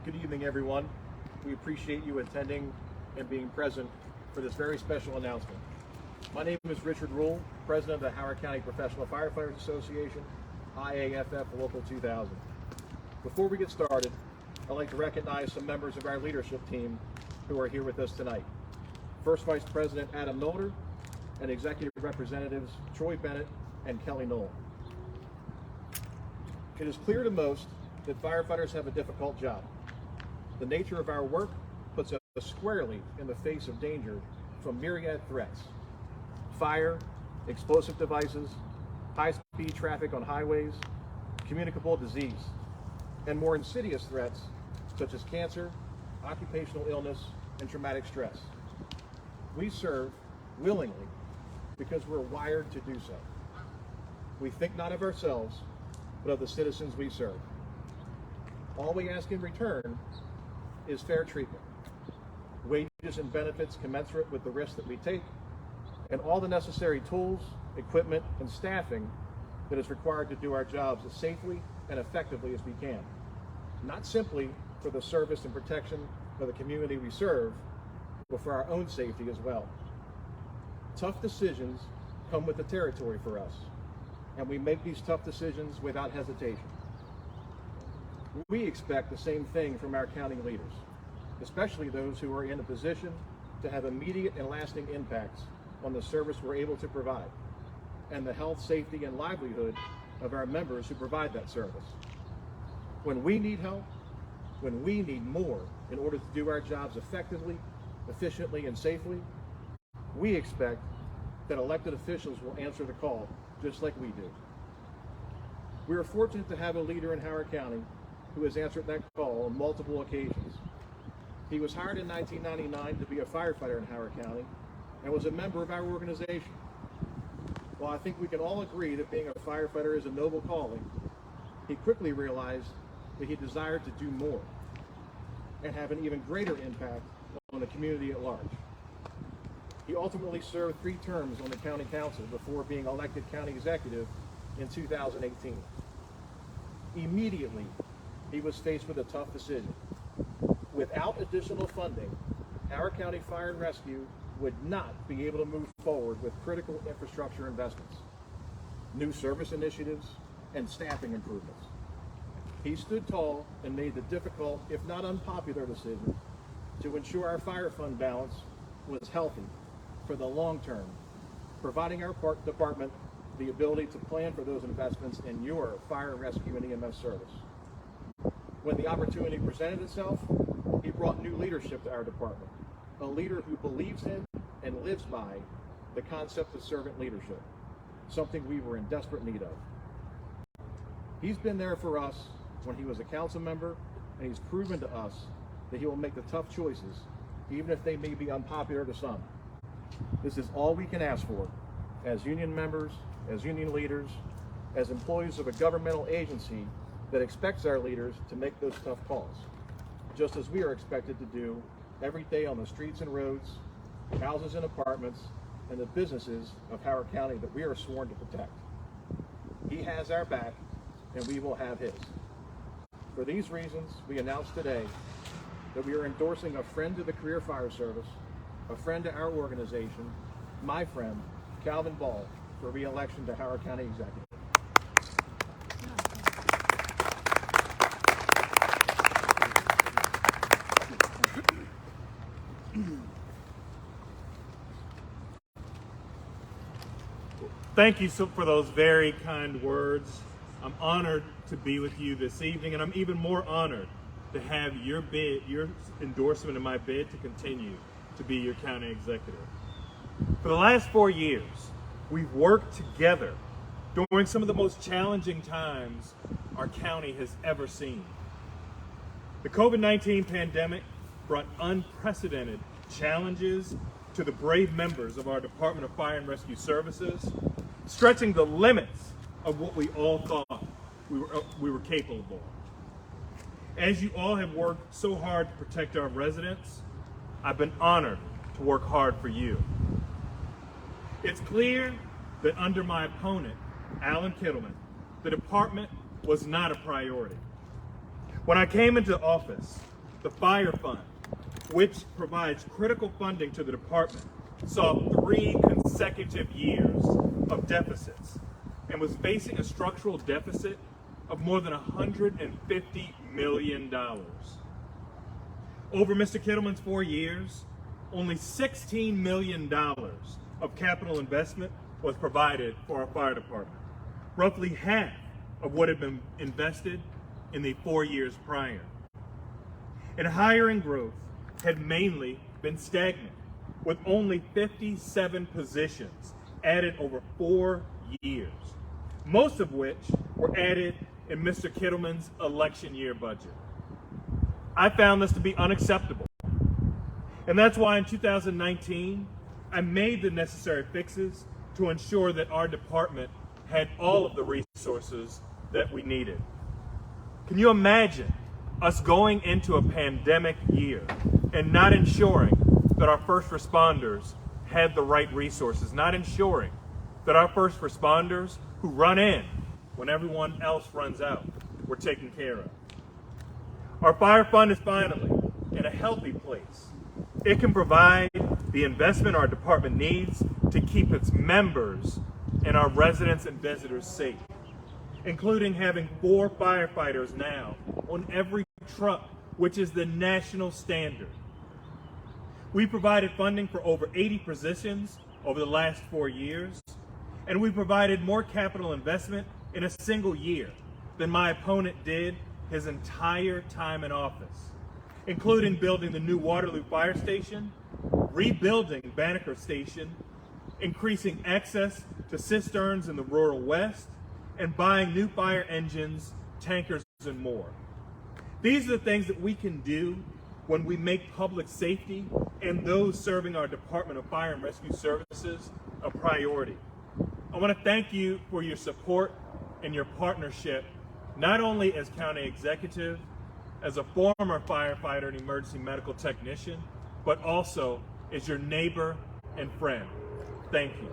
Good evening, everyone. We appreciate you attending and being present for this very special announcement. My name is Richard Rule, President of the Howard County Professional Firefighters Association, IAFF Local 2000. Before we get started, I'd like to recognize some members of our leadership team who are here with us tonight. First Vice President Adam Nolder and Executive Representatives Troy Bennett and Kelly Knoll. It is clear to most that firefighters have a difficult job. The nature of our work puts us squarely in the face of danger from myriad threats: fire, explosive devices, high-speed traffic on highways, communicable disease, and more insidious threats such as cancer, occupational illness, and traumatic stress. We serve willingly because we're wired to do so. We think not of ourselves, but of the citizens we serve. All we ask in return is fair treatment, wages and benefits commensurate with the risks that we take, and all the necessary tools, equipment, and staffing that is required to do our jobs as safely and effectively as we can. Not simply for the service and protection of the community we serve, but for our own safety as well. Tough decisions come with the territory for us, and we make these tough decisions without hesitation. We expect the same thing from our county leaders, especially those who are in a position to have immediate and lasting impacts on the service we're able to provide, and the health, safety, and livelihood of our members who provide that service. When we need help, when we need more in order to do our jobs effectively, efficiently, and safely, we expect that elected officials will answer the call just like we do. We are fortunate to have a leader in Howard County who has answered that call on multiple occasions. He was hired in 1999 to be a firefighter in Howard County and was a member of our organization. While I think we can all agree that being a firefighter is a noble calling, he quickly realized that he desired to do more and have an even greater impact on the community at large. He ultimately served 3 terms on the county council before being elected county executive in 2018. Immediately, he was faced with a tough decision. Without additional funding, Howard County Fire and Rescue would not be able to move forward with critical infrastructure investments, new service initiatives, and staffing improvements. He stood tall and made the difficult, if not unpopular, decision to ensure our fire fund balance was healthy for the long term, providing our department the ability to plan for those investments in your fire and rescue and EMS service. When the opportunity presented itself, he brought new leadership to our department, a leader who believes in and lives by the concept of servant leadership, something we were in desperate need of. He's been there for us when he was a council member, and he's proven to us that he will make the tough choices, even if they may be unpopular to some. This is all we can ask for as union members, as union leaders, as employees of a governmental agency that expects our leaders to make those tough calls, just as we are expected to do every day on the streets and roads, houses and apartments, and the businesses of Howard County that we are sworn to protect. He has our back, and we will have his. For these reasons, we announce today that we are endorsing a friend to the Career Fire Service, a friend to our organization, my friend, Calvin Ball, for re-election to Howard County Executive. Thank you for those very kind words. I'm honored to be with you this evening, and I'm even more honored to have your endorsement in my bid to continue to be your county executive. For the last 4 years, we've worked together during some of the most challenging times our county has ever seen. The COVID-19 pandemic brought unprecedented challenges to the brave members of our Department of Fire and Rescue Services, stretching the limits of what we all thought we were capable of. As you all have worked so hard to protect our residents, I've been honored to work hard for you. It's clear that under my opponent, Alan Kittleman, the department was not a priority. When I came into office, the Fire Fund, which provides critical funding to the department, saw 3 consecutive years of deficits and was facing a structural deficit of more than $150 million. Over Mr. Kittleman's 4 years, only $16 million of capital investment was provided for our fire department, roughly half of what had been invested in the 4 years prior. And hiring growth had mainly been stagnant, with only 57 positions added over 4 years, most of which were added in Mr. Kittleman's election year budget. I found this to be unacceptable. And that's why in 2019, I made the necessary fixes to ensure that our department had all of the resources that we needed. Can you imagine us going into a pandemic year and not ensuring that our first responders had the right resources, not ensuring that our first responders who run in when everyone else runs out were taken care of? Our fire fund is finally in a healthy place. It can provide the investment our department needs to keep its members and our residents and visitors safe, including having 4 firefighters now on every truck, which is the national standard. We provided funding for over 80 positions over the last 4 years, and we provided more capital investment in a single year than my opponent did his entire time in office, including building the new Waterloo Fire Station, rebuilding Banneker Station, increasing access to cisterns in the rural West, and buying new fire engines, tankers, and more. These are the things that we can do when we make public safety and those serving our Department of Fire and Rescue Services a priority. I want to thank you for your support and your partnership, not only as county executive, as a former firefighter and emergency medical technician, but also as your neighbor and friend. Thank you.